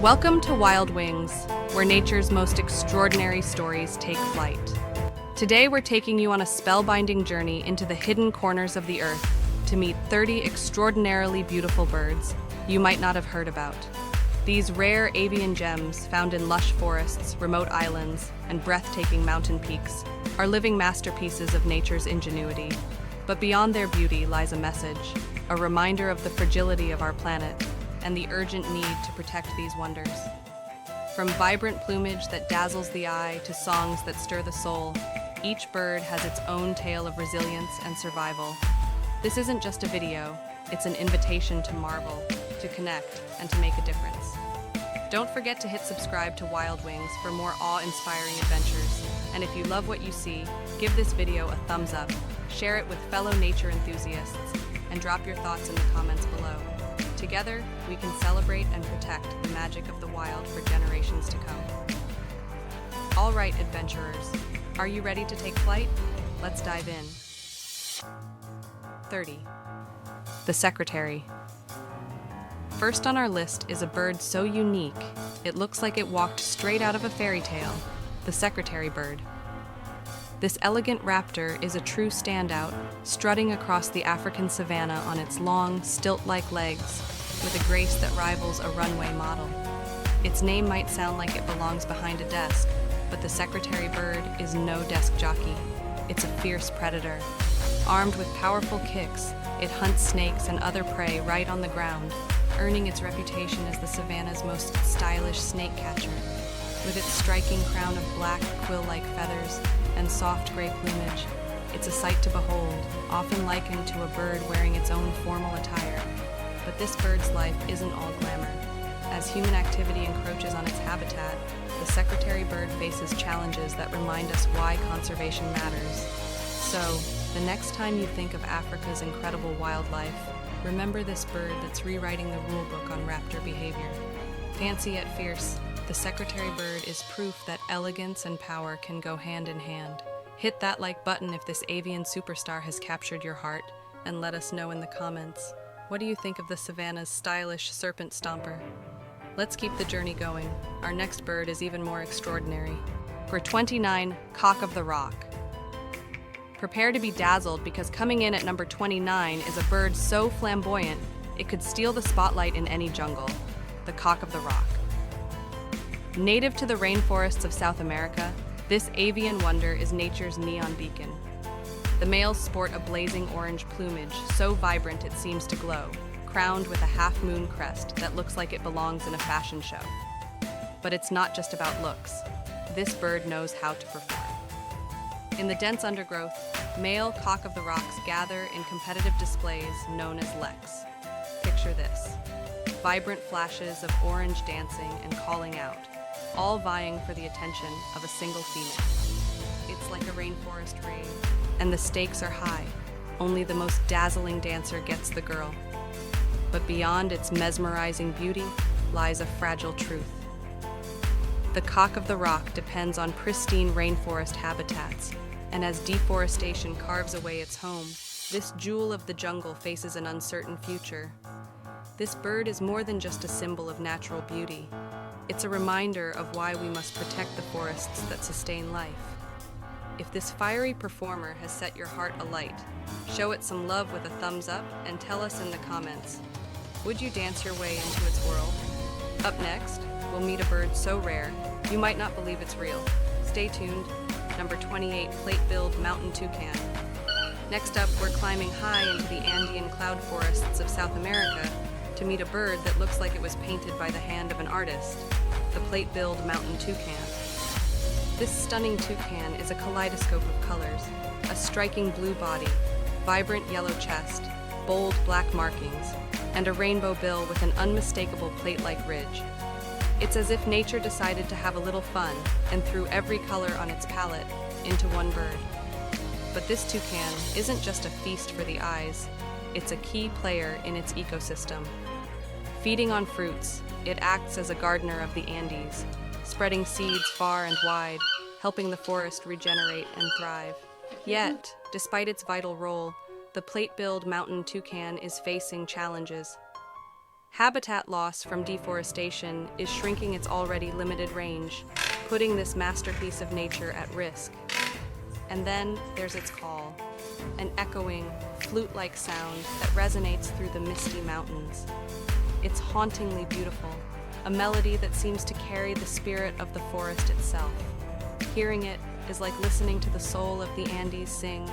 Welcome to Wild Wings, where nature's most extraordinary stories take flight. Today we're taking you on a spellbinding journey into the hidden corners of the earth to meet 30 extraordinarily beautiful birds you might not have heard about. These rare avian gems, found in lush forests, remote islands, and breathtaking mountain peaks, are living masterpieces of nature's ingenuity. But beyond their beauty lies a message, a reminder of the fragility of our planet and the urgent need to protect these wonders. From vibrant plumage that dazzles the eye to songs that stir the soul, each bird has its own tale of resilience and survival. This isn't just a video, it's an invitation to marvel, to connect, and to make a difference. Don't forget to hit subscribe to Wild Wings for more awe-inspiring adventures. And if you love what you see, give this video a thumbs up, share it with fellow nature enthusiasts, and drop your thoughts in the comments below. Together, we can celebrate and protect the magic of the wild for generations to come. All right, adventurers, are you ready to take flight? Let's dive in. 30. The secretary. First on our list is a bird so unique, it looks like it walked straight out of a fairy tale, the secretary bird. This elegant raptor is a true standout, strutting across the African savanna on its long, stilt-like legs, with a grace that rivals a runway model. Its name might sound like it belongs behind a desk, but the secretary bird is no desk jockey. It's a fierce predator. Armed with powerful kicks, it hunts snakes and other prey right on the ground, earning its reputation as the savanna's most stylish snake catcher. With its striking crown of black, quill-like feathers and soft gray plumage, it's a sight to behold, often likened to a bird wearing its own formal attire. But this bird's life isn't all glamour. As human activity encroaches on its habitat, the secretary bird faces challenges that remind us why conservation matters. So, the next time you think of Africa's incredible wildlife, remember this bird that's rewriting the rulebook on raptor behavior. Fancy yet fierce, the secretary bird is proof that elegance and power can go hand in hand. Hit that like button if this avian superstar has captured your heart, and let us know in the comments. What do you think of the savanna's stylish serpent stomper? Let's keep the journey going. Our next bird is even more extraordinary. For 29, cock of the rock. Prepare to be dazzled because coming in at number 29 is a bird so flamboyant it could steal the spotlight in any jungle, the cock of the rock. Native to the rainforests of South America, this avian wonder is nature's neon beacon. The males sport a blazing orange plumage so vibrant it seems to glow, crowned with a half-moon crest that looks like it belongs in a fashion show. But it's not just about looks. This bird knows how to perform. In the dense undergrowth, male cock of the rocks gather in competitive displays known as leks. Picture this: vibrant flashes of orange dancing and calling out, all vying for the attention of a single female. It's like a rainforest rave, and the stakes are high. Only the most dazzling dancer gets the girl. But beyond its mesmerizing beauty lies a fragile truth. The cock of the rock depends on pristine rainforest habitats, and as deforestation carves away its home, this jewel of the jungle faces an uncertain future. This bird is more than just a symbol of natural beauty. It's a reminder of why we must protect the forests that sustain life. If this fiery performer has set your heart alight, show it some love with a thumbs up and tell us in the comments, would you dance your way into its world? Up next, we'll meet a bird so rare, you might not believe it's real. Stay tuned. Number 28, plate-billed mountain toucan. Next up, we're climbing high into the Andean cloud forests of South America to meet a bird that looks like it was painted by the hand of an artist, the plate-billed mountain toucan. This stunning toucan is a kaleidoscope of colors, a striking blue body, vibrant yellow chest, bold black markings, and a rainbow bill with an unmistakable plate-like ridge. It's as if nature decided to have a little fun and threw every color on its palette into one bird. But this toucan isn't just a feast for the eyes, it's a key player in its ecosystem. Feeding on fruits, it acts as a gardener of the Andes, spreading seeds far and wide, helping the forest regenerate and thrive. Yet, despite its vital role, the plate-billed mountain toucan is facing challenges. Habitat loss from deforestation is shrinking its already limited range, putting this masterpiece of nature at risk. And then there's its call, an echoing, flute-like sound that resonates through the misty mountains. It's hauntingly beautiful, a melody that seems to carry the spirit of the forest itself. Hearing it is like listening to the soul of the Andes sing.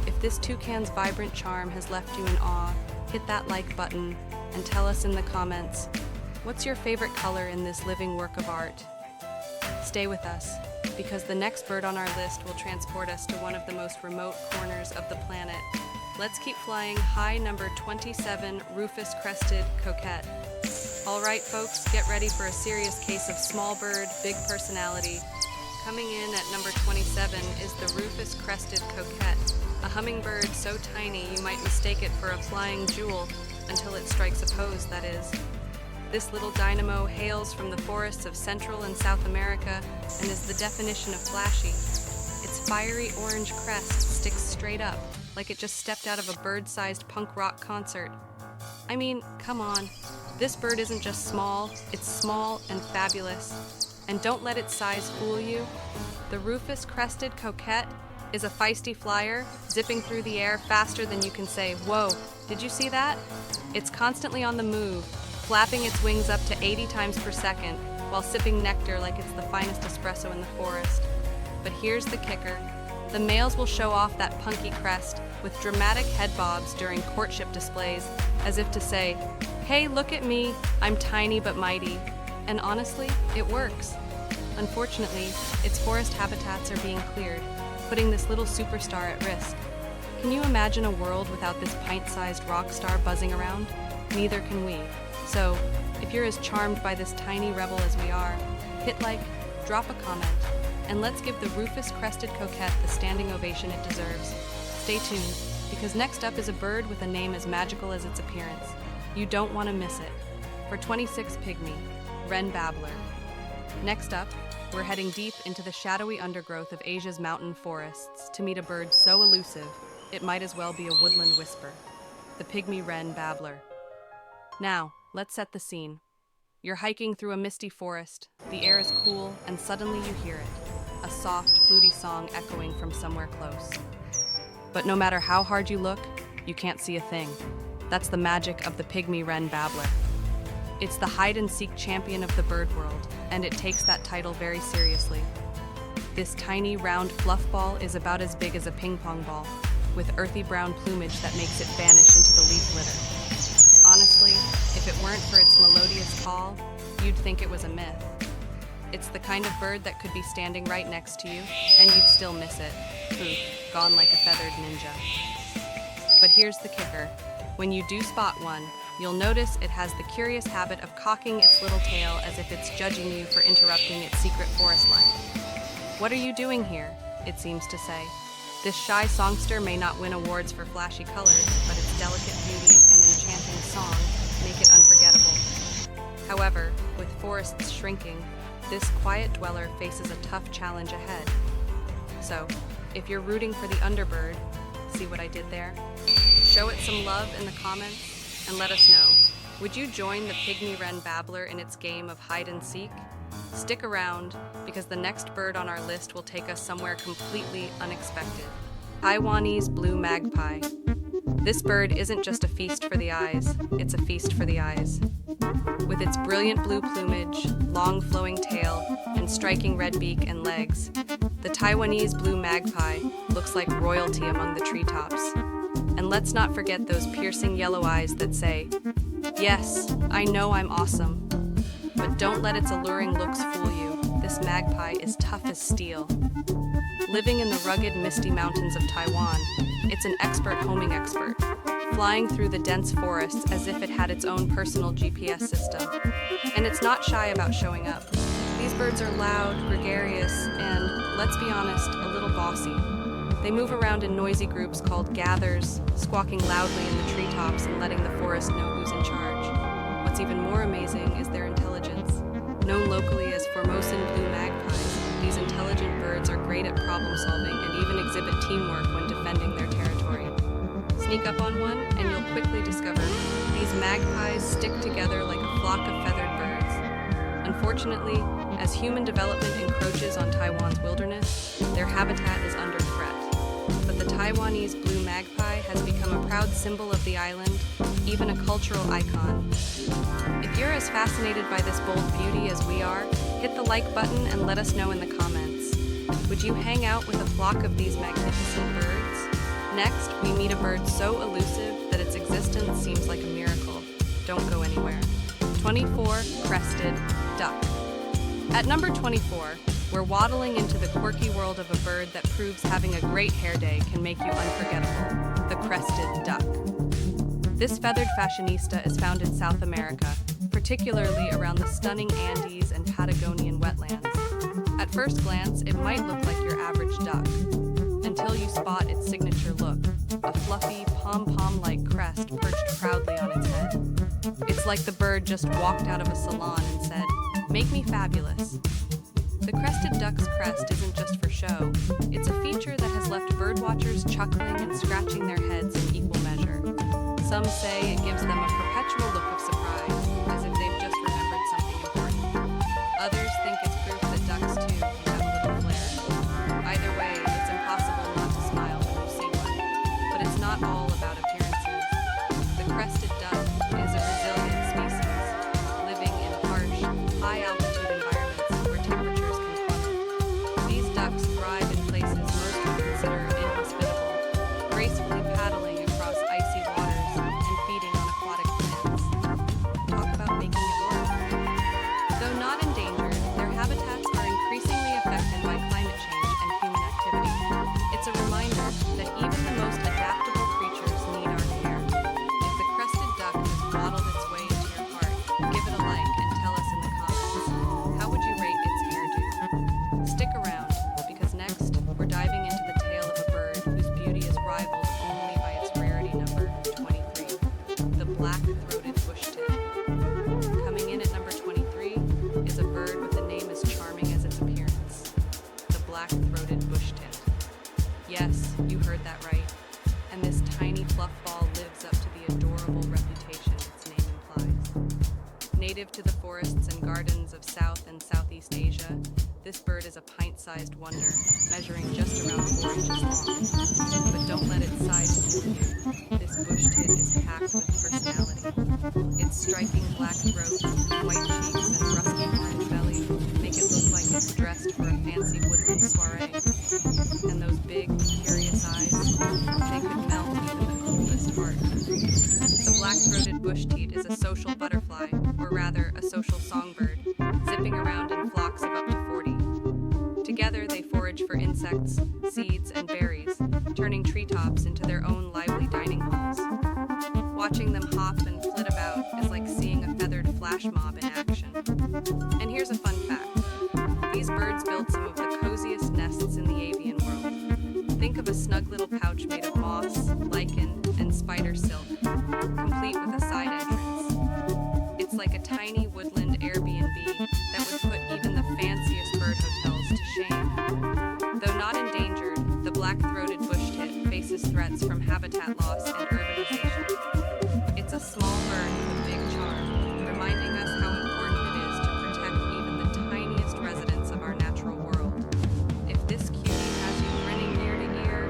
If this toucan's vibrant charm has left you in awe, hit that like button and tell us in the comments, what's your favorite color in this living work of art? Stay with us, because the next bird on our list will transport us to one of the most remote corners of the planet. Let's keep flying. High number 27, rufous crested coquette. All right, folks, get ready for a serious case of small bird, big personality. Coming in at number 27 is the rufous crested coquette, a hummingbird so tiny you might mistake it for a flying jewel until it strikes a pose, that is. This little dynamo hails from the forests of Central and South America and is the definition of flashy. Its fiery orange crest sticks straight up, like it just stepped out of a bird-sized punk rock concert. I mean, come on. This bird isn't just small, it's small and fabulous. And don't let its size fool you. The rufous crested coquette is a feisty flyer, zipping through the air faster than you can say, "Whoa, did you see that?" It's constantly on the move, flapping its wings up to 80 times per second, while sipping nectar like it's the finest espresso in the forest. But here's the kicker. The males will show off that punky crest with dramatic head bobs during courtship displays, as if to say, "Hey, look at me, I'm tiny but mighty." And honestly, it works. Unfortunately, its forest habitats are being cleared, putting this little superstar at risk. Can you imagine a world without this pint-sized rock star buzzing around? Neither can we. So, if you're as charmed by this tiny rebel as we are, hit like, drop a comment, and let's give the rufous crested coquette the standing ovation it deserves. Stay tuned, because next up is a bird with a name as magical as its appearance. You don't want to miss it. For 26 pygmy, wren babbler. Next up, we're heading deep into the shadowy undergrowth of Asia's mountain forests to meet a bird so elusive, it might as well be a woodland whisper. The pygmy wren babbler. Now, let's set the scene. You're hiking through a misty forest, the air is cool, and suddenly you hear it. A soft, fluty song echoing from somewhere close. But no matter how hard you look, you can't see a thing. That's the magic of the pygmy wren babbler. It's the hide-and-seek champion of the bird world, and it takes that title very seriously. This tiny, round fluff ball is about as big as a ping-pong ball, with earthy brown plumage that makes it vanish into the leaf litter. Honestly, if it weren't for its melodious call, you'd think it was a myth. It's the kind of bird that could be standing right next to you, and you'd still miss it. Poof, gone like a feathered ninja. But here's the kicker. When you do spot one, you'll notice it has the curious habit of cocking its little tail as if it's judging you for interrupting its secret forest life. "What are you doing here?" it seems to say. This shy songster may not win awards for flashy colors, but its delicate beauty and enchanting song make it unforgettable. However, with forests shrinking, this quiet dweller faces a tough challenge ahead. So, if you're rooting for the underbird, see what I did there? Show it some love in the comments and let us know. Would you join the pygmy wren babbler in its game of hide and seek? Stick around, because the next bird on our list will take us somewhere completely unexpected. Taiwanese blue magpie. This bird isn't just a feast for the eyes, it's a feast for the eyes. With its brilliant blue plumage, long flowing tail, and striking red beak and legs, the Taiwanese blue magpie looks like royalty among the treetops. And let's not forget those piercing yellow eyes that say, "Yes, I know I'm awesome." But don't let its alluring looks fool you. This magpie is tough as steel. Living in the rugged, misty mountains of Taiwan, it's an expert homing expert, flying through the dense forests as if it had its own personal GPS system. And it's not shy about showing up. These birds are loud, gregarious, and, let's be honest, a little bossy. They move around in noisy groups called gathers, squawking loudly in the treetops and letting the forest know who's in charge. What's even more amazing is their intelligence. Known locally as Formosan blue magpies, these intelligent birds are great at problem solving and even exhibit teamwork when defending their territory. Sneak up on one, and you'll quickly discover these magpies stick together like a flock of feathered birds. Unfortunately, as human development encroaches on Taiwan's wilderness, their habitat is under threat. But the Taiwanese blue magpie has become a proud symbol of the island, even a cultural icon. If you're as fascinated by this bold beauty as we are, hit the like button and let us know in the comments. Would you hang out with a flock of these magnificent birds? Next, we meet a bird so elusive that its existence seems like a miracle. Don't go anywhere. 24. Crested duck. At number 24, we're waddling into the quirky world of a bird that proves having a great hair day can make you unforgettable, the crested duck. This feathered fashionista is found in South America, particularly around the stunning Andes and Patagonian wetlands. At first glance, it might look like your average duck, until you spot its signature look, a fluffy, pom-pom-like crest perched proudly on its head. It's like the bird just walked out of a salon and said, "Make me fabulous." The crested duck's crest isn't just for show. It's a feature that has left birdwatchers chuckling and scratching their heads in equal measure. Some say it gives them a perpetual look of surprise, as if they've just remembered something important. Others think it's proof that ducks, too, can have a little flair. Either way, it's impossible not to smile when you see one. But it's not all about appearances. The crested duck is a resilient species, living in harsh, high-altitude environments where temperatures can plummet. These ducks thrive in places most would consider inhospitable, gracefully paddling across icy waters and feeding on aquatic plants. Talk about making it work. Though not endangered, their habitats are increasingly affected by climate change and human activity. It's a reminder that even the most adaptable creatures need our care. If the crested duck has waddled its way into your heart, give it a like and tell us in the comments. How would you rate its hairdo? Stick around, because next we're diving into the tale of a bird whose beauty is rivaled only by its rarity number 23, the black-throated bush-tit. Coming in at number 23 is a bird with a name as charming as its appearance, the black-throated bush-tit. Yes, you heard that right, and this tiny fluff ball lives up to the adorable reputation its name implies. Native to the forests and gardens of South and Southeast Asia, this bird is a pint-sized wonder, measuring just around 4 inches long. But don't let its size fool you. This bush-tit is packed with personality. Its striking black throat, white cheeks, and rusty orange belly make it look like it's dressed for a fancy woodland soiree. And those big, curious eyes, they could melt even the coldest heart. The black-throated bush-tit is a social butterfly, or rather, a social songbird, zipping around in flocks of up to 40. Together, they forage for insects, seeds, and berries, turning treetops into their own lively dining halls. Watching them hop and flit about is like seeing a feathered flash mob in action. And here's a fun fact. These birds build some of the coziest nests in the avian world. Think of a snug little pouch made of moss, lichen, and spider silk, complete with a side entrance. It's like a tiny woodland Airbnb that would put even the fanciest bird hotels to shame. Though not endangered, the black-throated bush-tit faces threats from habitat loss and urbanization. It's a small bird with a big charm, reminding us how important it is to protect even the tiniest residents of our natural world. If this cutie has you grinning ear to ear,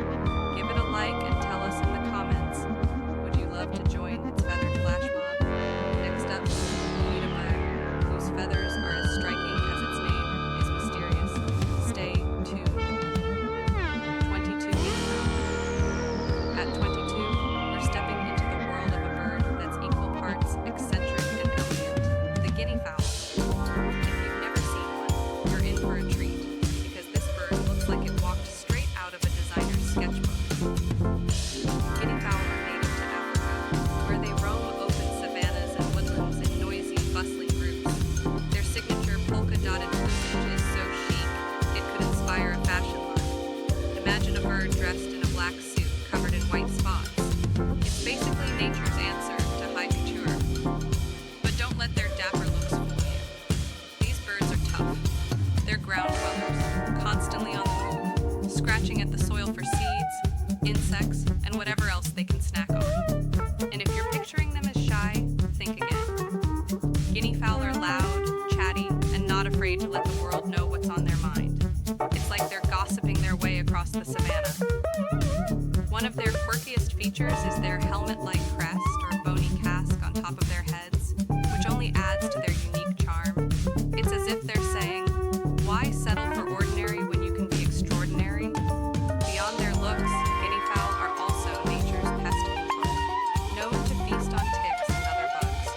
give it a like and tell us in the comments. Would you love to join its feathered flash mob? Next up, we'll meet a bird whose feathers are as striking as its name is mysterious. Stay tuned. 22 At 22, One of their quirkiest features is their helmet-like crest or bony casque on top of their heads, which only adds to their unique charm. It's as if they're saying, why settle for ordinary when you can be extraordinary? Beyond their looks, guinea fowl are also nature's pest control, known to feast on ticks and other bugs.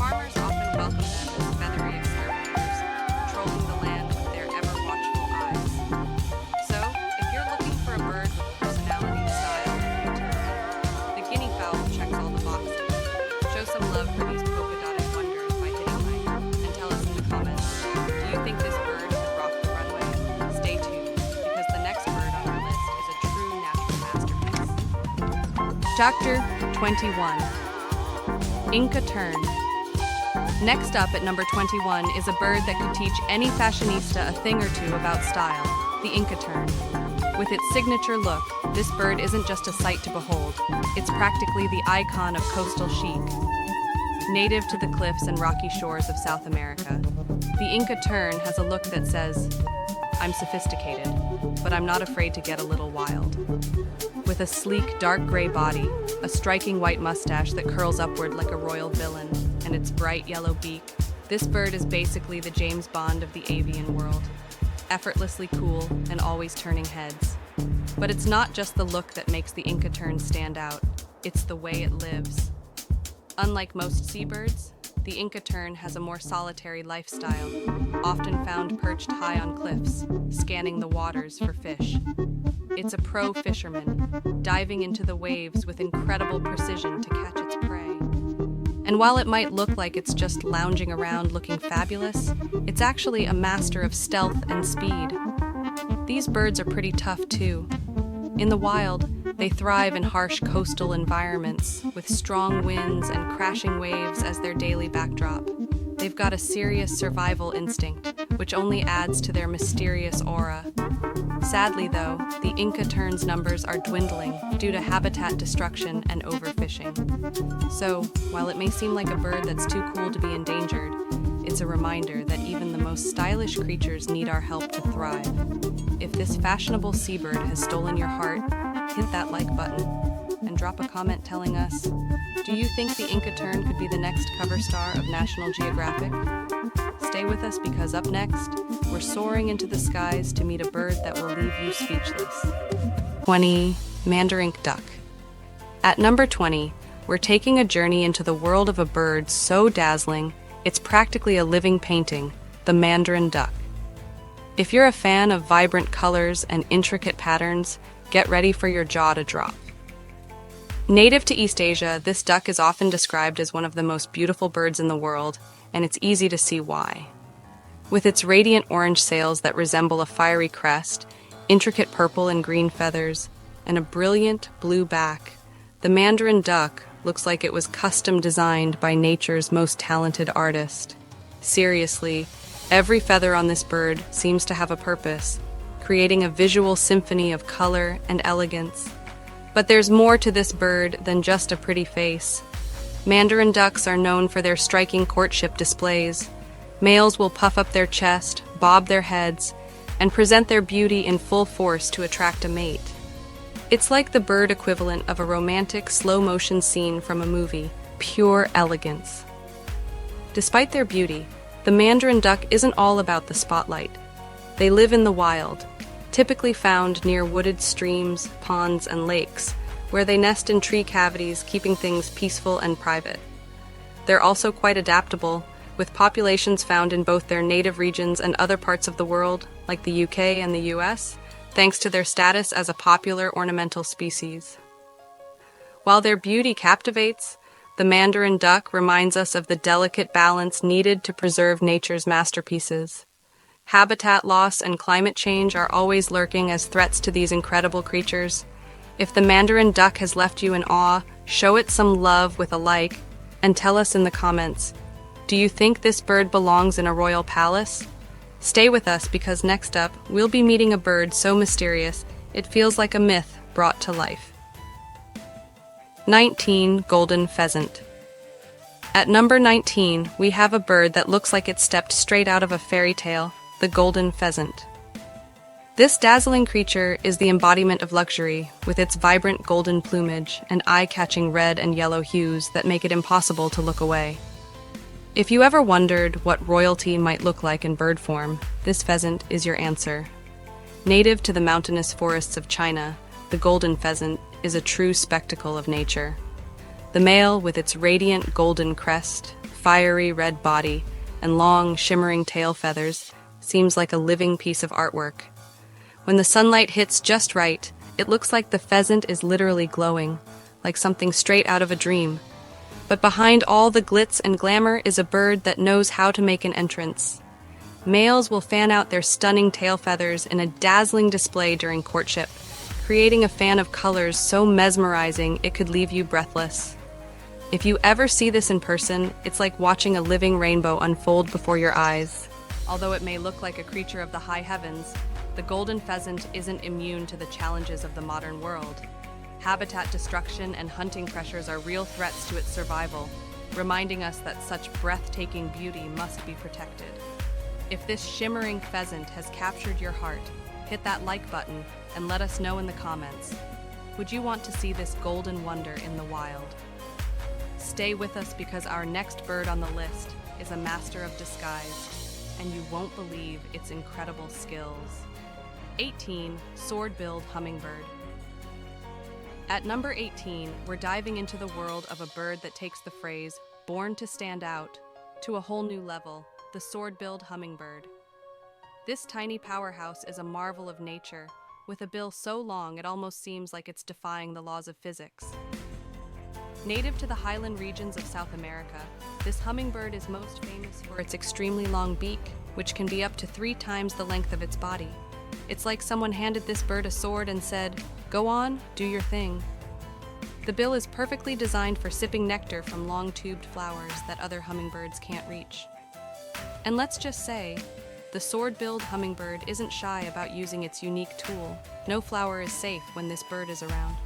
Farmers often welcome them as feathery exterminators, patrolling the land with their ever-watchful eyes. So, if you're looking for a bird with personality, style, and utility, the guinea fowl checks all the boxes. Show some love for these polka-dotted wonders by hitting like, and tell us in the comments, do you think this bird could rock the runway? Stay tuned, because the next bird on our list is a true natural masterpiece. Chapter 21. Inca Tern. Next up at number 21 is a bird that could teach any fashionista a thing or two about style, the Inca Tern. With its signature look, this bird isn't just a sight to behold, it's practically the icon of coastal chic. Native to the cliffs and rocky shores of South America, the Inca Tern has a look that says, I'm sophisticated, but I'm not afraid to get a little wild. With a sleek, dark gray body, a striking white mustache that curls upward like a royal villain, and its bright yellow beak, this bird is basically the James Bond of the avian world. Effortlessly cool and always turning heads. But it's not just the look that makes the Inca Tern stand out, it's the way it lives. Unlike most seabirds, the Inca Tern has a more solitary lifestyle, often found perched high on cliffs, scanning the waters for fish. It's a pro fisherman, diving into the waves with incredible precision to catch its prey. And while it might look like it's just lounging around looking fabulous, it's actually a master of stealth and speed. These birds are pretty tough too. In the wild, they thrive in harsh coastal environments, with strong winds and crashing waves as their daily backdrop. They've got a serious survival instinct, which only adds to their mysterious aura. Sadly, though, the Inca Tern's numbers are dwindling due to habitat destruction and overfishing. So, while it may seem like a bird that's too cool to be endangered, it's a reminder that even the most stylish creatures need our help to thrive. If this fashionable seabird has stolen your heart, hit that like button and drop a comment telling us, do you think the Inca Tern could be the next cover star of National Geographic? Stay with us because up next, we're soaring into the skies to meet a bird that will leave you speechless. 20. Mandarin duck. At number 20, we're taking a journey into the world of a bird so dazzling, it's practically a living painting, the mandarin duck. If you're a fan of vibrant colors and intricate patterns, get ready for your jaw to drop. Native to East Asia, this duck is often described as one of the most beautiful birds in the world, and it's easy to see why. With its radiant orange sails that resemble a fiery crest, intricate purple and green feathers, and a brilliant blue back, the mandarin duck looks like it was custom designed by nature's most talented artist. Seriously, every feather on this bird seems to have a purpose, creating a visual symphony of color and elegance. But there's more to this bird than just a pretty face. Mandarin ducks are known for their striking courtship displays. Males will puff up their chest, bob their heads, and present their beauty in full force to attract a mate. It's like the bird equivalent of a romantic slow-motion scene from a movie, pure elegance. Despite their beauty, the mandarin duck isn't all about the spotlight. They live in the wild, typically found near wooded streams, ponds, and lakes, where they nest in tree cavities, keeping things peaceful and private. They're also quite adaptable, with populations found in both their native regions and other parts of the world, like the UK and the US, thanks to their status as a popular ornamental species. While their beauty captivates, the mandarin duck reminds us of the delicate balance needed to preserve nature's masterpieces. Habitat loss and climate change are always lurking as threats to these incredible creatures. If the mandarin duck has left you in awe, show it some love with a like, and tell us in the comments, do you think this bird belongs in a royal palace? Stay with us because next up, we'll be meeting a bird so mysterious, it feels like a myth brought to life. 19. Golden pheasant. At number 19, we have a bird that looks like it stepped straight out of a fairy tale, the golden pheasant. This dazzling creature is the embodiment of luxury, with its vibrant golden plumage and eye-catching red and yellow hues that make it impossible to look away. If you ever wondered what royalty might look like in bird form, this pheasant is your answer. Native to the mountainous forests of China, the golden pheasant is a true spectacle of nature. The male, with its radiant golden crest, fiery red body, and long, shimmering tail feathers, seems like a living piece of artwork. When the sunlight hits just right, it looks like the pheasant is literally glowing, like something straight out of a dream. But behind all the glitz and glamour is a bird that knows how to make an entrance. Males will fan out their stunning tail feathers in a dazzling display during courtship, creating a fan of colors so mesmerizing it could leave you breathless. If you ever see this in person, it's like watching a living rainbow unfold before your eyes. Although it may look like a creature of the high heavens, the golden pheasant isn't immune to the challenges of the modern world. Habitat destruction and hunting pressures are real threats to its survival, reminding us that such breathtaking beauty must be protected. If this shimmering pheasant has captured your heart, hit that like button and let us know in the comments. Would you want to see this golden wonder in the wild? Stay with us because our next bird on the list is a master of disguise, and you won't believe its incredible skills. 18. Sword-billed hummingbird. At number 18, we're diving into the world of a bird that takes the phrase, "born to stand out," to a whole new level, the sword-billed hummingbird. This tiny powerhouse is a marvel of nature, with a bill so long it almost seems like it's defying the laws of physics. Native to the highland regions of South America, this hummingbird is most famous for its extremely long beak, which can be up to 3 times the length of its body. It's like someone handed this bird a sword and said, "Go on, do your thing." The bill is perfectly designed for sipping nectar from long-tubed flowers that other hummingbirds can't reach. And let's just say, the sword-billed hummingbird isn't shy about using its unique tool. No flower is safe when this bird is around.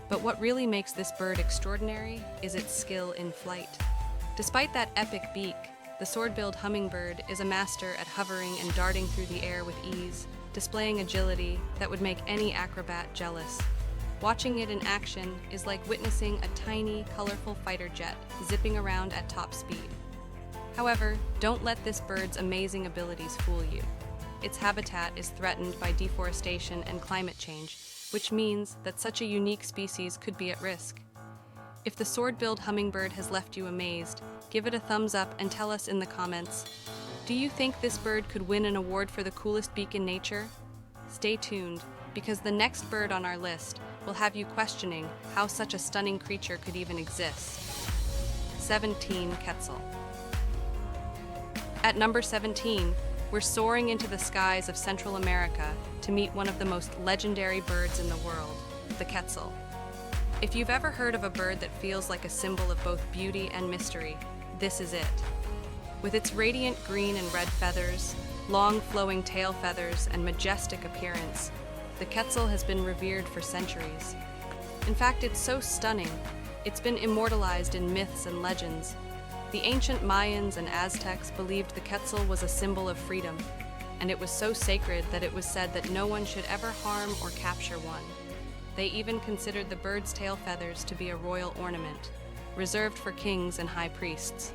But what really makes this bird extraordinary is its skill in flight. Despite that epic beak, the sword-billed hummingbird is a master at hovering and darting through the air with ease, displaying agility that would make any acrobat jealous. Watching it in action is like witnessing a tiny, colorful fighter jet zipping around at top speed. However, don't let this bird's amazing abilities fool you. Its habitat is threatened by deforestation and climate change, which means that such a unique species could be at risk. If the sword-billed hummingbird has left you amazed, give it a thumbs up and tell us in the comments, do you think this bird could win an award for the coolest beak in nature? Stay tuned, because the next bird on our list will have you questioning how such a stunning creature could even exist. 17. Quetzal. At number 17, we're soaring into the skies of Central America to meet one of the most legendary birds in the world, the quetzal. If you've ever heard of a bird that feels like a symbol of both beauty and mystery, this is it. With its radiant green and red feathers, long flowing tail feathers, and majestic appearance, the quetzal has been revered for centuries. In fact, it's so stunning, it's been immortalized in myths and legends. The ancient Mayans and Aztecs believed the quetzal was a symbol of freedom, and it was so sacred that it was said that no one should ever harm or capture one. They even considered the bird's tail feathers to be a royal ornament, reserved for kings and high priests.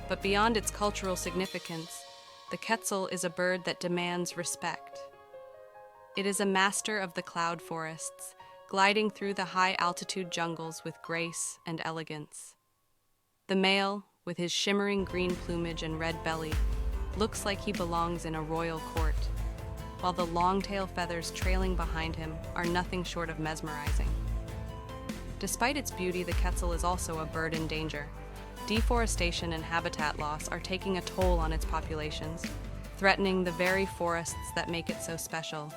But beyond its cultural significance, the quetzal is a bird that demands respect. It is a master of the cloud forests, gliding through the high-altitude jungles with grace and elegance. The male, with his shimmering green plumage and red belly, looks like he belongs in a royal court, while the long tail feathers trailing behind him are nothing short of mesmerizing. Despite its beauty, the quetzal is also a bird in danger. Deforestation and habitat loss are taking a toll on its populations, threatening the very forests that make it so special.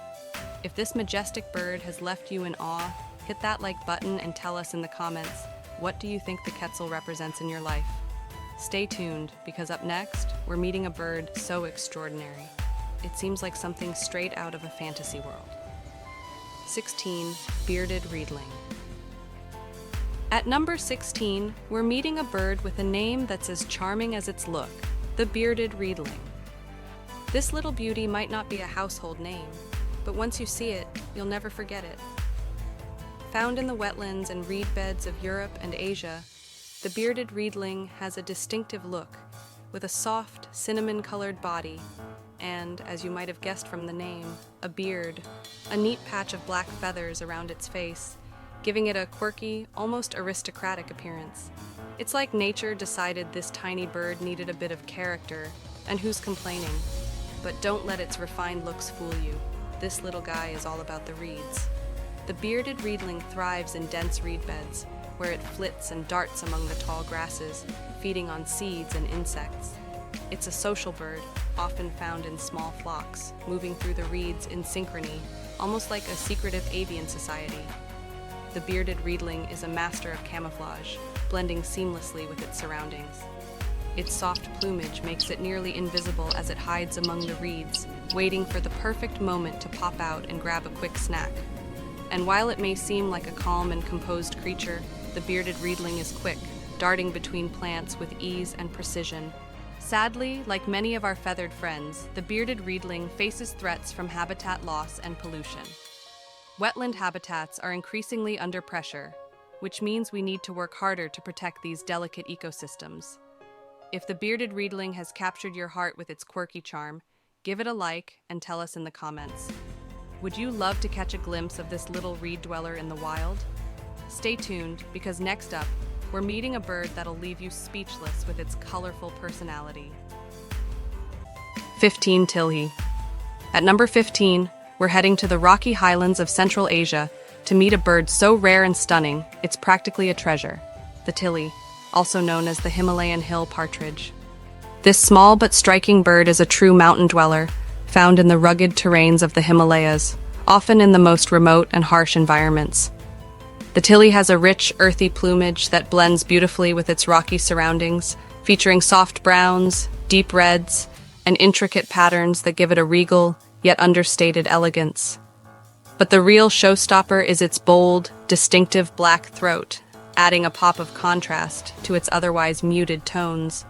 If this majestic bird has left you in awe, hit that like button and tell us in the comments, what do you think the quetzal represents in your life? Stay tuned, because up next, we're meeting a bird so extraordinary. It seems like something straight out of a fantasy world. 16. Bearded reedling. At number 16, we're meeting a bird with a name that's as charming as its look, the bearded reedling. This little beauty might not be a household name, but once you see it, you'll never forget it. Found in the wetlands and reed beds of Europe and Asia, the bearded reedling has a distinctive look, with a soft, cinnamon-colored body and, as you might have guessed from the name, a beard, a neat patch of black feathers around its face, giving it a quirky, almost aristocratic appearance. It's like nature decided this tiny bird needed a bit of character, and who's complaining? But don't let its refined looks fool you. This little guy is all about the reeds. The bearded reedling thrives in dense reed beds, where it flits and darts among the tall grasses, feeding on seeds and insects. It's a social bird, often found in small flocks, moving through the reeds in synchrony, almost like a secretive avian society. The bearded reedling is a master of camouflage, blending seamlessly with its surroundings. Its soft plumage makes it nearly invisible as it hides among the reeds, waiting for the perfect moment to pop out and grab a quick snack. And while it may seem like a calm and composed creature, the bearded reedling is quick, darting between plants with ease and precision. Sadly, like many of our feathered friends, the bearded reedling faces threats from habitat loss and pollution. Wetland habitats are increasingly under pressure, which means we need to work harder to protect these delicate ecosystems. If the bearded reedling has captured your heart with its quirky charm, give it a like and tell us in the comments. Would you love to catch a glimpse of this little reed dweller in the wild? Stay tuned, because next up, we're meeting a bird that'll leave you speechless with its colorful personality. 15. Tilhi. At number 15, we're heading to the rocky highlands of Central Asia to meet a bird so rare and stunning, it's practically a treasure. The tilhi, also known as the Himalayan hill partridge. This small but striking bird is a true mountain dweller, found in the rugged terrains of the Himalayas, often in the most remote and harsh environments. The tilhi has a rich, earthy plumage that blends beautifully with its rocky surroundings, featuring soft browns, deep reds, and intricate patterns that give it a regal, yet understated elegance. But the real showstopper is its bold, distinctive black throat, adding a pop of contrast to its otherwise muted tones.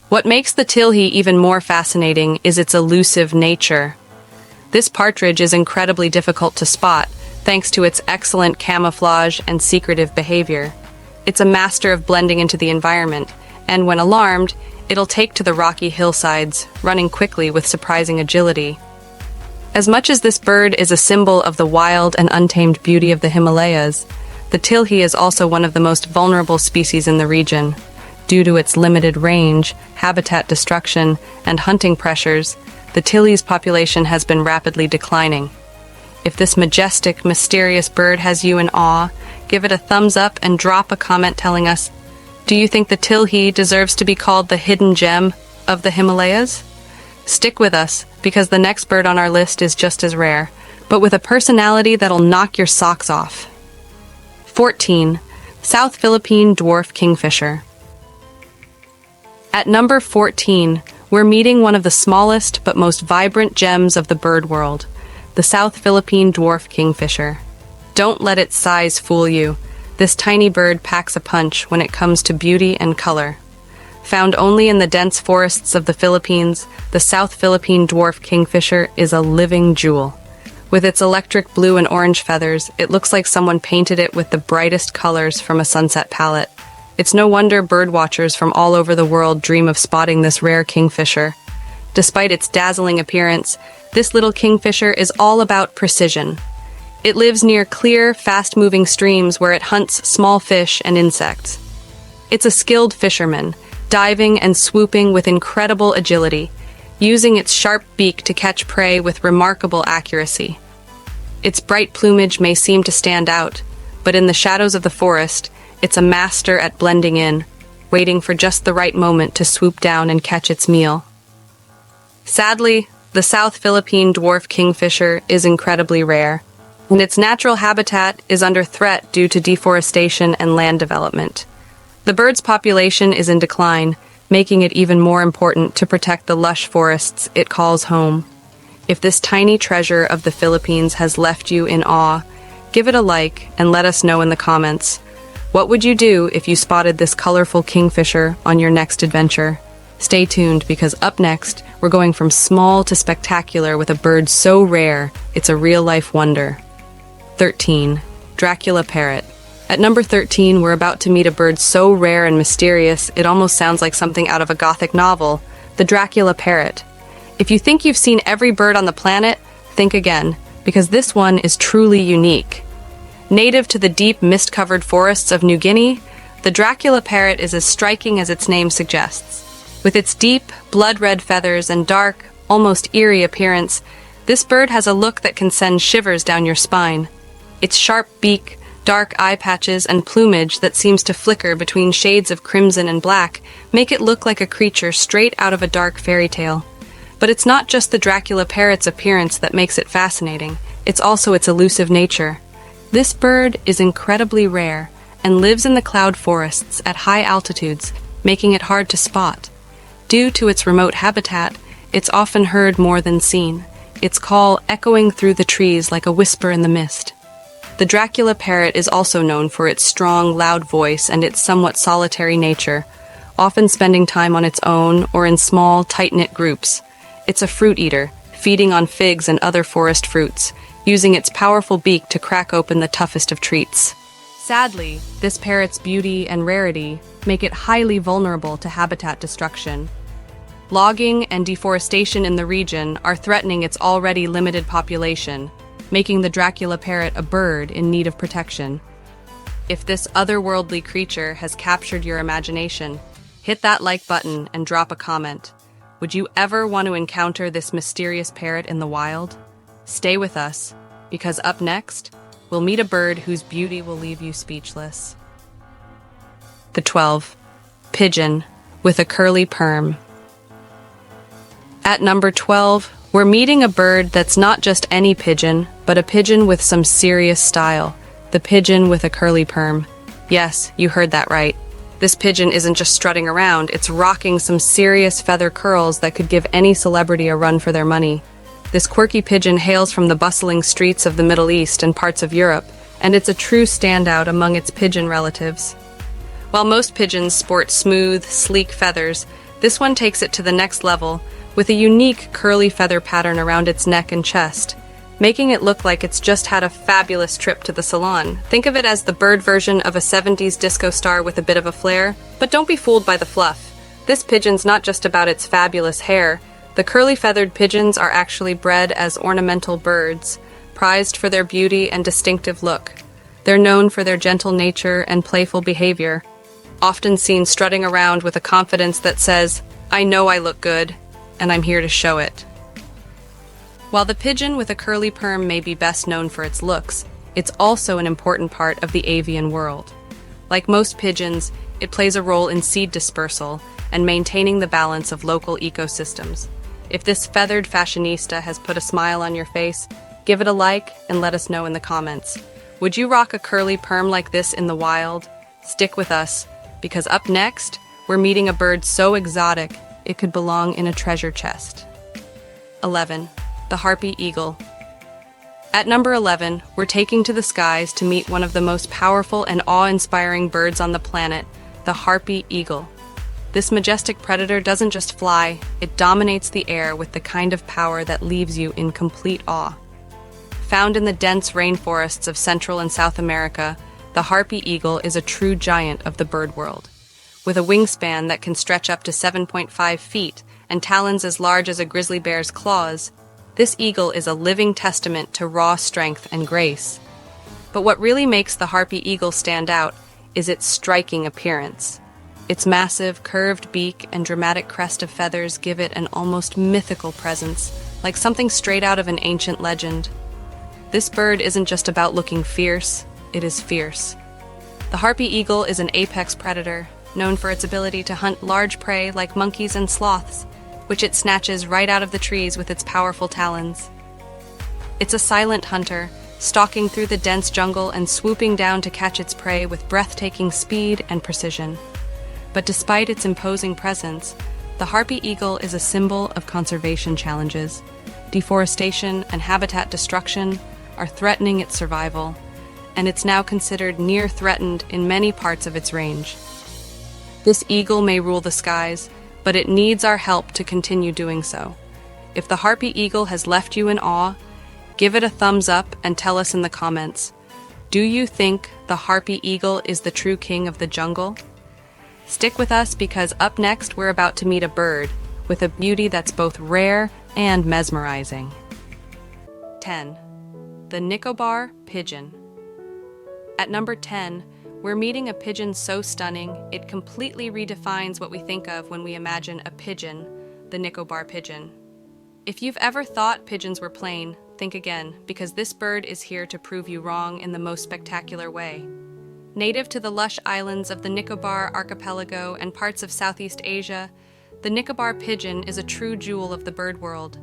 What makes the tilhi even more fascinating is its elusive nature. This partridge is incredibly difficult to spot, thanks to its excellent camouflage and secretive behavior. It's a master of blending into the environment, and when alarmed, it'll take to the rocky hillsides, running quickly with surprising agility. As much as this bird is a symbol of the wild and untamed beauty of the Himalayas, the tilhi is also one of the most vulnerable species in the region. Due to its limited range, habitat destruction, and hunting pressures, the tilhi's population has been rapidly declining. If this majestic, mysterious bird has you in awe, give it a thumbs up and drop a comment telling us, do you think the tilhi deserves to be called the hidden gem of the Himalayas? Stick with us, because the next bird on our list is just as rare, but with a personality that'll knock your socks off. 14. South Philippine dwarf kingfisher. At number 14, we're meeting one of the smallest but most vibrant gems of the bird world, the South Philippine dwarf kingfisher. Don't let its size fool you. This tiny bird packs a punch when it comes to beauty and color. Found only in the dense forests of the Philippines, the South Philippine dwarf kingfisher is a living jewel. With its electric blue and orange feathers, it looks like someone painted it with the brightest colors from a sunset palette. It's no wonder birdwatchers from all over the world dream of spotting this rare kingfisher. Despite its dazzling appearance, this little kingfisher is all about precision. It lives near clear, fast-moving streams where it hunts small fish and insects. It's a skilled fisherman, diving and swooping with incredible agility, using its sharp beak to catch prey with remarkable accuracy. Its bright plumage may seem to stand out, but in the shadows of the forest, it's a master at blending in, waiting for just the right moment to swoop down and catch its meal. Sadly, the South Philippine dwarf kingfisher is incredibly rare, and its natural habitat is under threat due to deforestation and land development. The bird's population is in decline, making it even more important to protect the lush forests it calls home. If this tiny treasure of the Philippines has left you in awe, give it a like and let us know in the comments. What would you do if you spotted this colorful kingfisher on your next adventure? Stay tuned because up next, we're going from small to spectacular with a bird so rare, it's a real-life wonder. 13. Dracula Parrot. At number 13, we're about to meet a bird so rare and mysterious, it almost sounds like something out of a Gothic novel, the Dracula Parrot. If you think you've seen every bird on the planet, think again, because this one is truly unique. Native to the deep mist-covered forests of New Guinea, the Dracula parrot is as striking as its name suggests. With its deep, blood-red feathers and dark, almost eerie appearance, this bird has a look that can send shivers down your spine. Its sharp beak, dark eye patches, and plumage that seems to flicker between shades of crimson and black make it look like a creature straight out of a dark fairy tale. But it's not just the Dracula parrot's appearance that makes it fascinating, it's also its elusive nature. This bird is incredibly rare and lives in the cloud forests at high altitudes, making it hard to spot. Due to its remote habitat, it's often heard more than seen, its call echoing through the trees like a whisper in the mist. The Dracula parrot is also known for its strong, loud voice and its somewhat solitary nature, often spending time on its own or in small, tight-knit groups. It's a fruit eater, feeding on figs and other forest fruits, using its powerful beak to crack open the toughest of treats. Sadly, this parrot's beauty and rarity make it highly vulnerable to habitat destruction. Logging and deforestation in the region are threatening its already limited population, making the Dracula parrot a bird in need of protection. If this otherworldly creature has captured your imagination, hit that like button and drop a comment. Would you ever want to encounter this mysterious parrot in the wild? Stay with us, because up next, we'll meet a bird whose beauty will leave you speechless. The 12. Pigeon with a curly perm. At number 12, we're meeting a bird that's not just any pigeon, but a pigeon with some serious style. The pigeon with a curly perm. Yes, you heard that right. This pigeon isn't just strutting around, it's rocking some serious feather curls that could give any celebrity a run for their money. This quirky pigeon hails from the bustling streets of the Middle East and parts of Europe, and it's a true standout among its pigeon relatives. While most pigeons sport smooth, sleek feathers, this one takes it to the next level, with a unique curly feather pattern around its neck and chest, making it look like it's just had a fabulous trip to the salon. Think of it as the bird version of a 70s disco star with a bit of a flair, but don't be fooled by the fluff. This pigeon's not just about its fabulous hair. The curly feathered pigeons are actually bred as ornamental birds, prized for their beauty and distinctive look. They're known for their gentle nature and playful behavior, often seen strutting around with a confidence that says, "I know I look good, and I'm here to show it." While the pigeon with a curly perm may be best known for its looks, it's also an important part of the avian world. Like most pigeons, it plays a role in seed dispersal and maintaining the balance of local ecosystems. If this feathered fashionista has put a smile on your face, give it a like and let us know in the comments. Would you rock a curly perm like this in the wild? Stick with us, because up next, we're meeting a bird so exotic it could belong in a treasure chest. 11. The harpy eagle. At number 11, we're taking to the skies to meet one of the most powerful and awe-inspiring birds on the planet, the harpy eagle. This majestic predator doesn't just fly, it dominates the air with the kind of power that leaves you in complete awe. Found in the dense rainforests of Central and South America, the harpy eagle is a true giant of the bird world. With a wingspan that can stretch up to 7.5 feet and talons as large as a grizzly bear's claws, this eagle is a living testament to raw strength and grace. But what really makes the harpy eagle stand out is its striking appearance. Its massive, curved beak and dramatic crest of feathers give it an almost mythical presence, like something straight out of an ancient legend. This bird isn't just about looking fierce, it is fierce. The harpy eagle is an apex predator, known for its ability to hunt large prey like monkeys and sloths, which it snatches right out of the trees with its powerful talons. It's a silent hunter, stalking through the dense jungle and swooping down to catch its prey with breathtaking speed and precision. But despite its imposing presence, the harpy eagle is a symbol of conservation challenges. Deforestation and habitat destruction are threatening its survival, and it's now considered near threatened in many parts of its range. This eagle may rule the skies, but it needs our help to continue doing so. If the harpy eagle has left you in awe, give it a thumbs up and tell us in the comments. Do you think the harpy eagle is the true king of the jungle? Stick with us because up next we're about to meet a bird with a beauty that's both rare and mesmerizing. 10. The Nicobar pigeon. At number 10, we're meeting a pigeon so stunning, it completely redefines what we think of when we imagine a pigeon, the Nicobar pigeon. If you've ever thought pigeons were plain, think again, because this bird is here to prove you wrong in the most spectacular way. Native to the lush islands of the Nicobar archipelago and parts of Southeast Asia, the Nicobar pigeon is a true jewel of the bird world.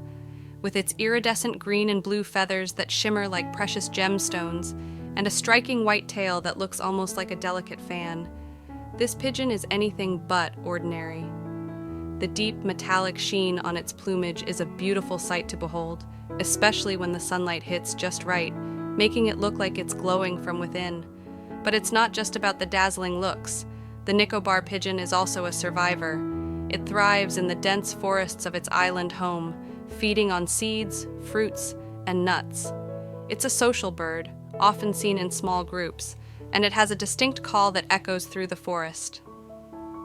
With its iridescent green and blue feathers that shimmer like precious gemstones, and a striking white tail that looks almost like a delicate fan, this pigeon is anything but ordinary. The deep metallic sheen on its plumage is a beautiful sight to behold, especially when the sunlight hits just right, making it look like it's glowing from within. But it's not just about the dazzling looks. The Nicobar pigeon is also a survivor. It thrives in the dense forests of its island home, feeding on seeds, fruits, and nuts. It's a social bird, often seen in small groups, and it has a distinct call that echoes through the forest.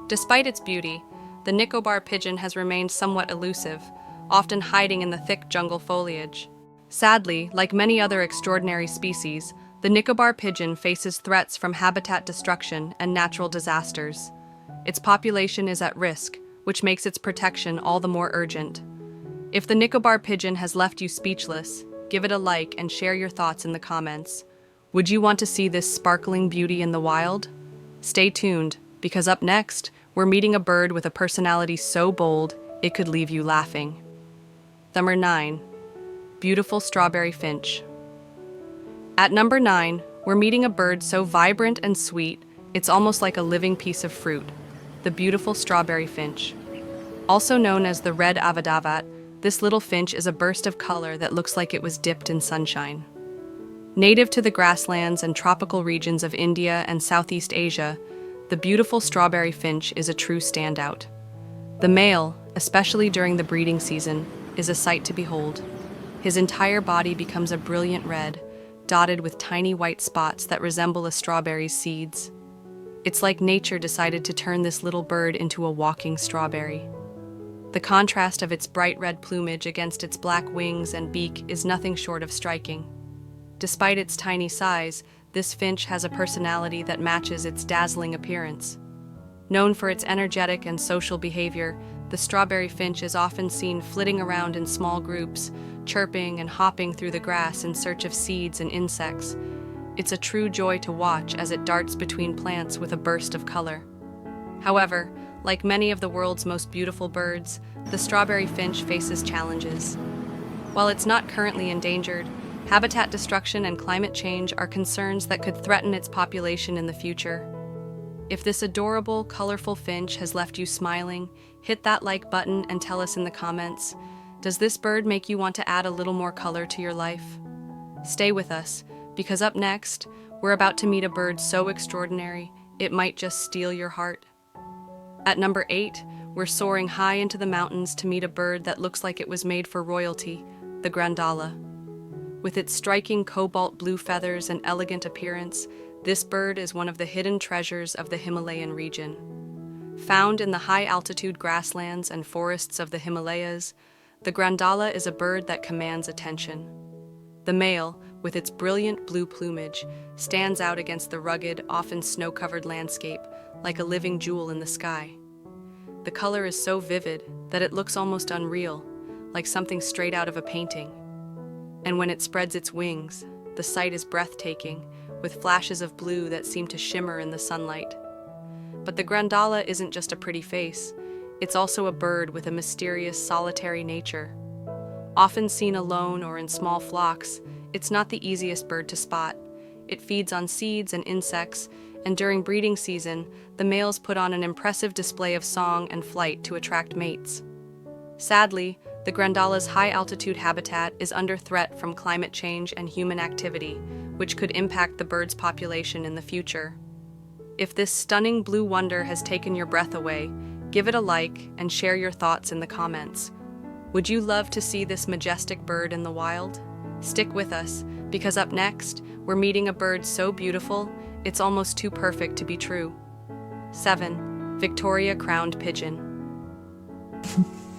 Despite its beauty, the Nicobar pigeon has remained somewhat elusive, often hiding in the thick jungle foliage. Sadly, like many other extraordinary species, the Nicobar pigeon faces threats from habitat destruction and natural disasters. Its population is at risk, which makes its protection all the more urgent. If the Nicobar pigeon has left you speechless, give it a like and share your thoughts in the comments. Would you want to see this sparkling beauty in the wild? Stay tuned, because up next, we're meeting a bird with a personality so bold, it could leave you laughing. Number 9. Beautiful strawberry finch. At number 9, we're meeting a bird so vibrant and sweet, it's almost like a living piece of fruit, the beautiful strawberry finch. Also known as the red avadavat, this little finch is a burst of color that looks like it was dipped in sunshine. Native to the grasslands and tropical regions of India and Southeast Asia, the beautiful strawberry finch is a true standout. The male, especially during the breeding season, is a sight to behold. His entire body becomes a brilliant red, dotted with tiny white spots that resemble a strawberry's seeds. It's like nature decided to turn this little bird into a walking strawberry. The contrast of its bright red plumage against its black wings and beak is nothing short of striking. Despite its tiny size, this finch has a personality that matches its dazzling appearance. Known for its energetic and social behavior, the strawberry finch is often seen flitting around in small groups, chirping and hopping through the grass in search of seeds and insects. It's a true joy to watch as it darts between plants with a burst of color. However, like many of the world's most beautiful birds, the strawberry finch faces challenges. While it's not currently endangered, habitat destruction and climate change are concerns that could threaten its population in the future. If this adorable, colorful finch has left you smiling, hit that like button and tell us in the comments. Does this bird make you want to add a little more color to your life? Stay with us, because up next, we're about to meet a bird so extraordinary, it might just steal your heart. At number 8, we're soaring high into the mountains to meet a bird that looks like it was made for royalty, the grandala. With its striking cobalt blue feathers and elegant appearance, this bird is one of the hidden treasures of the Himalayan region. Found in the high-altitude grasslands and forests of the Himalayas, the grandala is a bird that commands attention. The male, with its brilliant blue plumage, stands out against the rugged, often snow-covered landscape, like a living jewel in the sky. The color is so vivid that it looks almost unreal, like something straight out of a painting. And when it spreads its wings, the sight is breathtaking, with flashes of blue that seem to shimmer in the sunlight. But the grandala isn't just a pretty face, it's also a bird with a mysterious, solitary nature. Often seen alone or in small flocks, it's not the easiest bird to spot. It feeds on seeds and insects, and during breeding season, the males put on an impressive display of song and flight to attract mates. Sadly, the grandala's high-altitude habitat is under threat from climate change and human activity, which could impact the bird's population in the future. If this stunning blue wonder has taken your breath away, Give it a like and share your thoughts in the comments. Would you love to see this majestic bird in the wild? Stick with us, because up next, we're meeting a bird so beautiful, it's almost too perfect to be true. 7. Victoria crowned pigeon.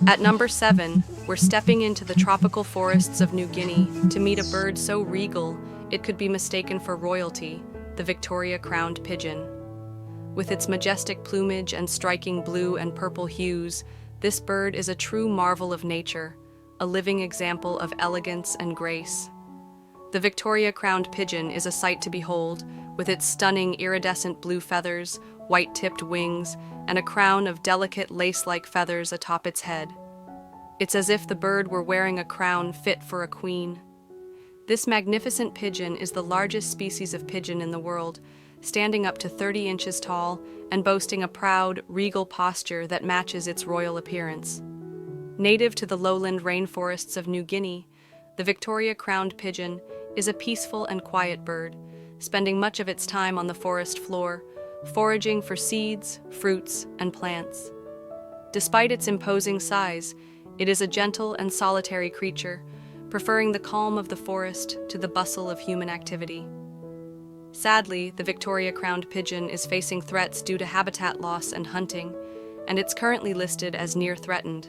At number 7, we're stepping into the tropical forests of New Guinea to meet a bird so regal it could be mistaken for royalty, the Victoria crowned pigeon. With its majestic plumage and striking blue and purple hues, this bird is a true marvel of nature, a living example of elegance and grace. The Victoria crowned pigeon is a sight to behold, with its stunning iridescent blue feathers, white-tipped wings, and a crown of delicate lace-like feathers atop its head. It's as if the bird were wearing a crown fit for a queen. This magnificent pigeon is the largest species of pigeon in the world, standing up to 30 inches tall and boasting a proud, regal posture that matches its royal appearance. Native to the lowland rainforests of New Guinea, the Victoria crowned pigeon is a peaceful and quiet bird, spending much of its time on the forest floor, foraging for seeds, fruits, and plants. Despite its imposing size, it is a gentle and solitary creature, preferring the calm of the forest to the bustle of human activity. Sadly, the Victoria crowned pigeon is facing threats due to habitat loss and hunting, and it's currently listed as near threatened.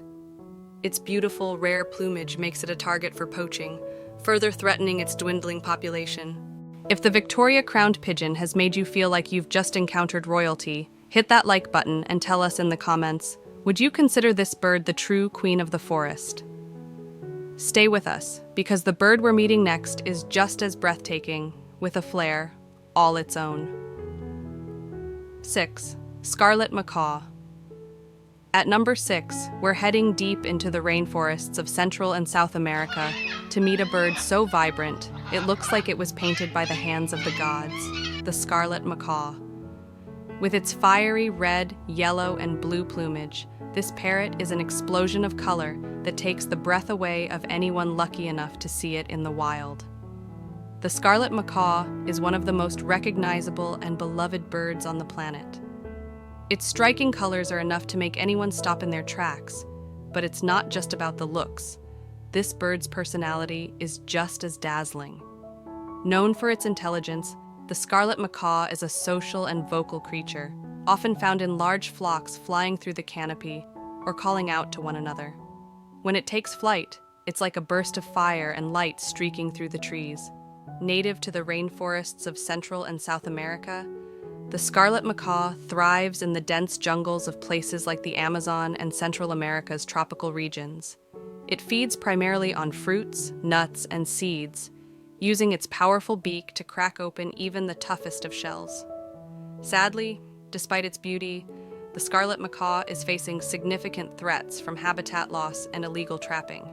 Its beautiful, rare plumage makes it a target for poaching, further threatening its dwindling population. If the Victoria crowned pigeon has made you feel like you've just encountered royalty, hit that like button and tell us in the comments, would you consider this bird the true queen of the forest? Stay with us, because the bird we're meeting next is just as breathtaking, with a flair all its own. 6. Scarlet macaw. At number 6, we're heading deep into the rainforests of Central and South America to meet a bird so vibrant, it looks like it was painted by the hands of the gods, the scarlet macaw. With its fiery red, yellow, and blue plumage, this parrot is an explosion of color that takes the breath away of anyone lucky enough to see it in the wild. The scarlet macaw is one of the most recognizable and beloved birds on the planet. Its striking colors are enough to make anyone stop in their tracks, but it's not just about the looks. This bird's personality is just as dazzling. Known for its intelligence, the scarlet macaw is a social and vocal creature, often found in large flocks flying through the canopy or calling out to one another. When it takes flight, it's like a burst of fire and light streaking through the trees. Native to the rainforests of Central and South America, the scarlet macaw thrives in the dense jungles of places like the Amazon and Central America's tropical regions. It feeds primarily on fruits, nuts, and seeds, using its powerful beak to crack open even the toughest of shells. Sadly, despite its beauty, the scarlet macaw is facing significant threats from habitat loss and illegal trapping.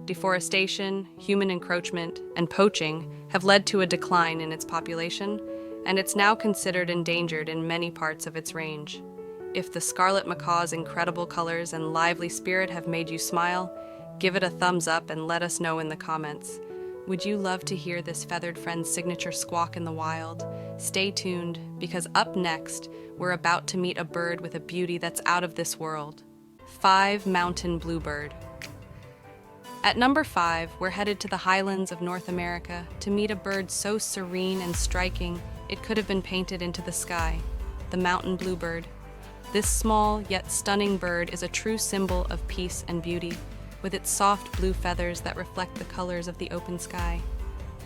Deforestation, human encroachment, and poaching have led to a decline in its population, and it's now considered endangered in many parts of its range. If the scarlet macaw's incredible colors and lively spirit have made you smile, give it a thumbs up and let us know in the comments. Would you love to hear this feathered friend's signature squawk in the wild? Stay tuned, because up next, we're about to meet a bird with a beauty that's out of this world. 5. Mountain bluebird. At number 5, we're headed to the highlands of North America to meet a bird so serene and striking it could have been painted into the sky, the mountain bluebird. This small yet stunning bird is a true symbol of peace and beauty, with its soft blue feathers that reflect the colors of the open sky.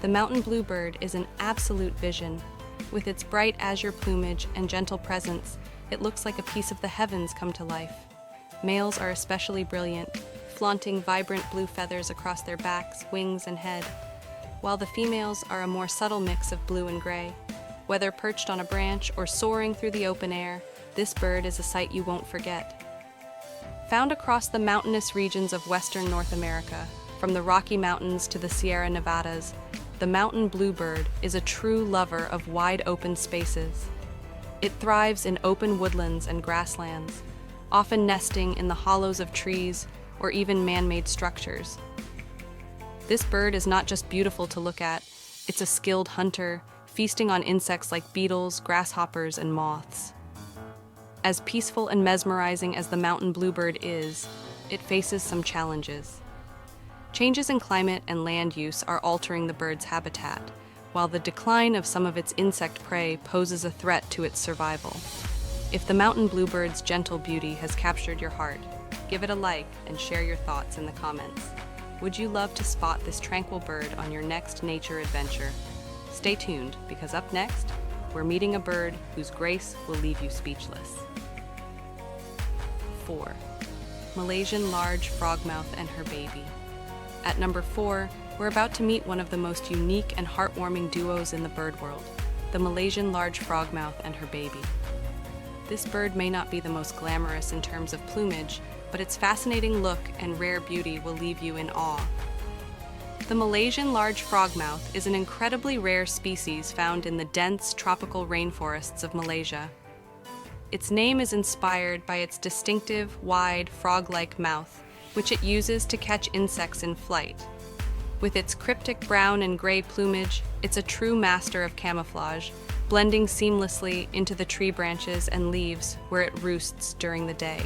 The mountain bluebird is an absolute vision. With its bright azure plumage and gentle presence, it looks like a piece of the heavens come to life. Males are especially brilliant, flaunting vibrant blue feathers across their backs, wings, and head, while the females are a more subtle mix of blue and gray. Whether perched on a branch or soaring through the open air, this bird is a sight you won't forget. Found across the mountainous regions of western North America, from the Rocky Mountains to the Sierra Nevadas, the mountain bluebird is a true lover of wide open spaces. It thrives in open woodlands and grasslands, often nesting in the hollows of trees or even man-made structures. This bird is not just beautiful to look at, it's a skilled hunter, feasting on insects like beetles, grasshoppers, and moths. As peaceful and mesmerizing as the mountain bluebird is, it faces some challenges. Changes in climate and land use are altering the bird's habitat, while the decline of some of its insect prey poses a threat to its survival. If the mountain bluebird's gentle beauty has captured your heart, give it a like and share your thoughts in the comments. Would you love to spot this tranquil bird on your next nature adventure? Stay tuned, because up next, we're meeting a bird whose grace will leave you speechless. 4. Malaysian large frogmouth and her baby. At number 4, we're about to meet one of the most unique and heartwarming duos in the bird world, the Malaysian large frogmouth and her baby. This bird may not be the most glamorous in terms of plumage, but its fascinating look and rare beauty will leave you in awe. The Malaysian large frogmouth is an incredibly rare species found in the dense tropical rainforests of Malaysia. Its name is inspired by its distinctive, wide, frog-like mouth, which it uses to catch insects in flight. With its cryptic brown and gray plumage, it's a true master of camouflage, blending seamlessly into the tree branches and leaves where it roosts during the day.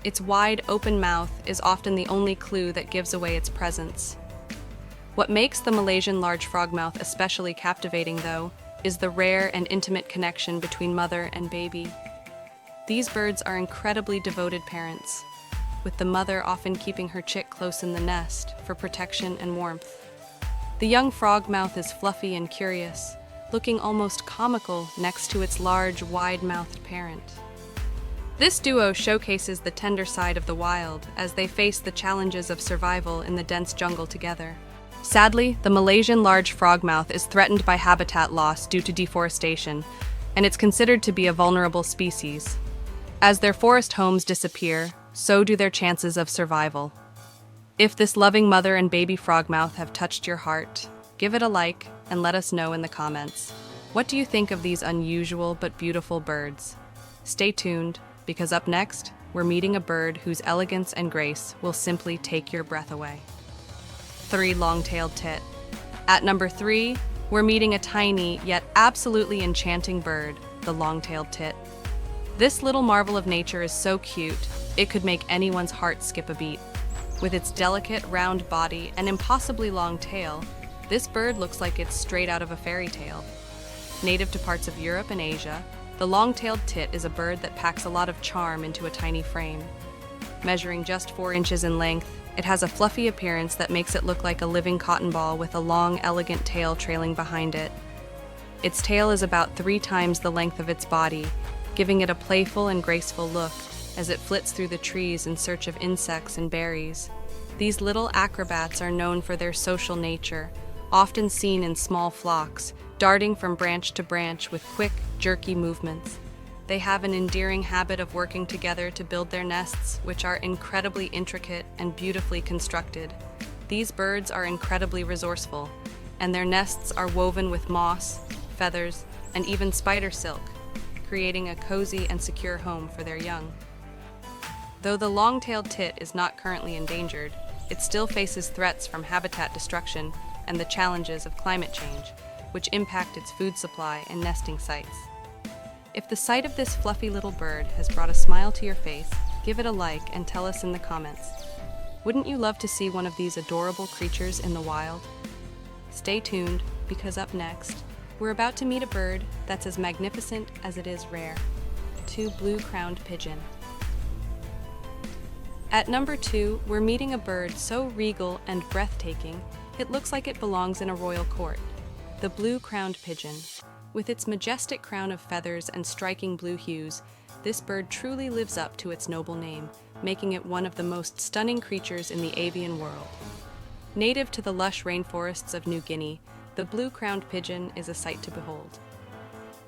Its wide, open mouth is often the only clue that gives away its presence. What makes the Malaysian large frogmouth especially captivating, though, is the rare and intimate connection between mother and baby. These birds are incredibly devoted parents, with the mother often keeping her chick close in the nest for protection and warmth. The young frogmouth is fluffy and curious, looking almost comical next to its large, wide-mouthed parent. This duo showcases the tender side of the wild as they face the challenges of survival in the dense jungle together. Sadly, the Malaysian large frogmouth is threatened by habitat loss due to deforestation, and it's considered to be a vulnerable species. As their forest homes disappear, so do their chances of survival. If this loving mother and baby frogmouth have touched your heart, give it a like and let us know in the comments. What do you think of these unusual but beautiful birds? Stay tuned, because up next, we're meeting a bird whose elegance and grace will simply take your breath away. 3. Long-tailed tit. At number 3, we're meeting a tiny yet absolutely enchanting bird, the long-tailed tit. This little marvel of nature is so cute, it could make anyone's heart skip a beat. With its delicate, round body and impossibly long tail, this bird looks like it's straight out of a fairy tale. Native to parts of Europe and Asia, the long-tailed tit is a bird that packs a lot of charm into a tiny frame. Measuring just 4 inches in length, it has a fluffy appearance that makes it look like a living cotton ball with a long, elegant tail trailing behind it. Its tail is about 3 times the length of its body, giving it a playful and graceful look as it flits through the trees in search of insects and berries. These little acrobats are known for their social nature, often seen in small flocks, darting from branch to branch with quick, jerky movements. They have an endearing habit of working together to build their nests, which are incredibly intricate and beautifully constructed. These birds are incredibly resourceful, and their nests are woven with moss, feathers, and even spider silk, creating a cozy and secure home for their young. Though the long-tailed tit is not currently endangered, it still faces threats from habitat destruction and the challenges of climate change, which impact its food supply and nesting sites. If the sight of this fluffy little bird has brought a smile to your face, give it a like and tell us in the comments. Wouldn't you love to see one of these adorable creatures in the wild? Stay tuned, because up next, we're about to meet a bird that's as magnificent as it is rare. 2. Blue-crowned pigeon. At number 2, we're meeting a bird so regal and breathtaking, it looks like it belongs in a royal court. The blue-crowned pigeon. With its majestic crown of feathers and striking blue hues, this bird truly lives up to its noble name, making it one of the most stunning creatures in the avian world. Native to the lush rainforests of New Guinea, the blue-crowned pigeon is a sight to behold.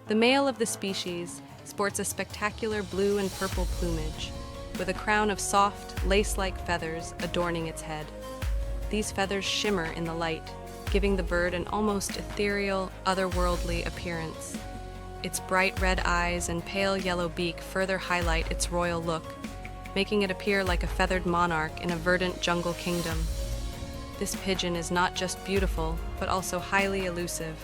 The male of the species sports a spectacular blue and purple plumage, with a crown of soft, lace-like feathers adorning its head. These feathers shimmer in the light, giving the bird an almost ethereal, otherworldly appearance. Its bright red eyes and pale yellow beak further highlight its royal look, making it appear like a feathered monarch in a verdant jungle kingdom. This pigeon is not just beautiful, but also highly elusive.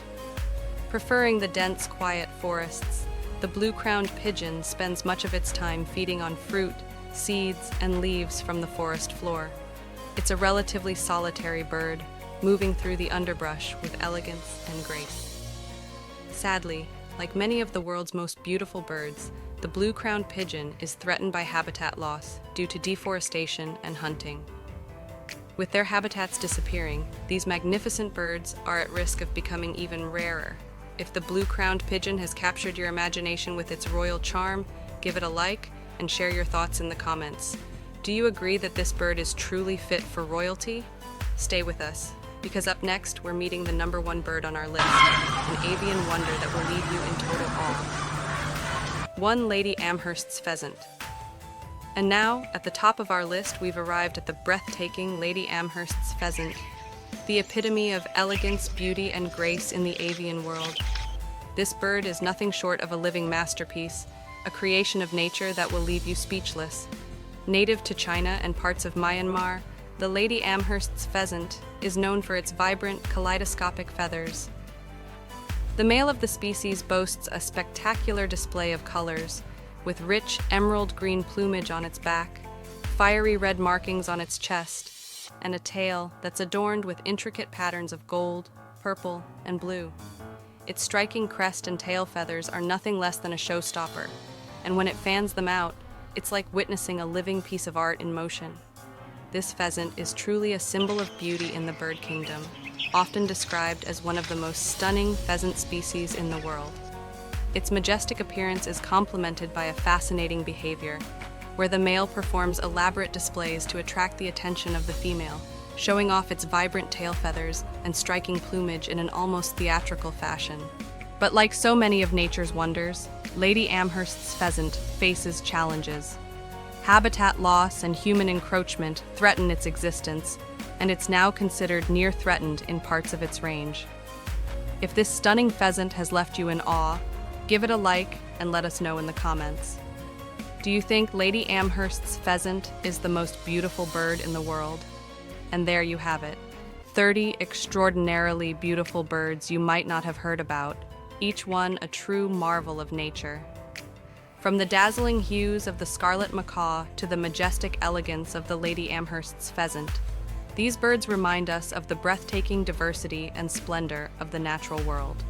Preferring the dense, quiet forests, the blue-crowned pigeon spends much of its time feeding on fruit, seeds, and leaves from the forest floor. It's a relatively solitary bird, moving through the underbrush with elegance and grace. Sadly, like many of the world's most beautiful birds, the blue-crowned pigeon is threatened by habitat loss due to deforestation and hunting. With their habitats disappearing, these magnificent birds are at risk of becoming even rarer. If the blue-crowned pigeon has captured your imagination with its royal charm, give it a like and share your thoughts in the comments. Do you agree that this bird is truly fit for royalty? Stay with us, because up next we're meeting the #1 bird on our list, an avian wonder that will leave you in total awe. 1. Lady Amherst's pheasant. And now, at the top of our list, we've arrived at the breathtaking Lady Amherst's pheasant, the epitome of elegance, beauty, and grace in the avian world. This bird is nothing short of a living masterpiece, a creation of nature that will leave you speechless. Native to China and parts of Myanmar, the Lady Amherst's pheasant is known for its vibrant, kaleidoscopic feathers. The male of the species boasts a spectacular display of colors, with rich emerald green plumage on its back, fiery red markings on its chest, and a tail that's adorned with intricate patterns of gold, purple, and blue. Its striking crest and tail feathers are nothing less than a showstopper, and when it fans them out, it's like witnessing a living piece of art in motion. This pheasant is truly a symbol of beauty in the bird kingdom, often described as one of the most stunning pheasant species in the world. Its majestic appearance is complemented by a fascinating behavior, where the male performs elaborate displays to attract the attention of the female, showing off its vibrant tail feathers and striking plumage in an almost theatrical fashion. But like so many of nature's wonders, Lady Amherst's pheasant faces challenges. Habitat loss and human encroachment threaten its existence, and it's now considered near threatened in parts of its range. If this stunning pheasant has left you in awe, give it a like and let us know in the comments. Do you think Lady Amherst's pheasant is the most beautiful bird in the world? And there you have it, 30 extraordinarily beautiful birds you might not have heard about, each one a true marvel of nature. From the dazzling hues of the scarlet macaw to the majestic elegance of the Lady Amherst's pheasant, these birds remind us of the breathtaking diversity and splendor of the natural world.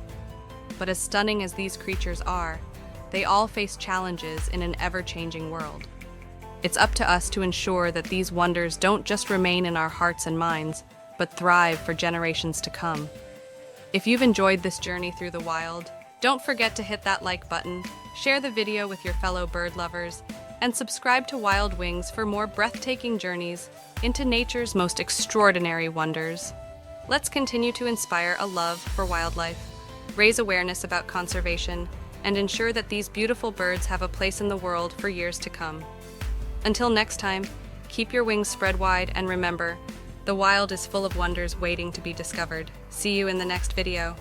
But as stunning as these creatures are, they all face challenges in an ever-changing world. It's up to us to ensure that these wonders don't just remain in our hearts and minds, but thrive for generations to come. If you've enjoyed this journey through the wild, don't forget to hit that like button, share the video with your fellow bird lovers, and subscribe to Wild Wings for more breathtaking journeys into nature's most extraordinary wonders. Let's continue to inspire a love for wildlife, raise awareness about conservation, and ensure that these beautiful birds have a place in the world for years to come. Until next time, keep your wings spread wide and remember, the wild is full of wonders waiting to be discovered. See you in the next video.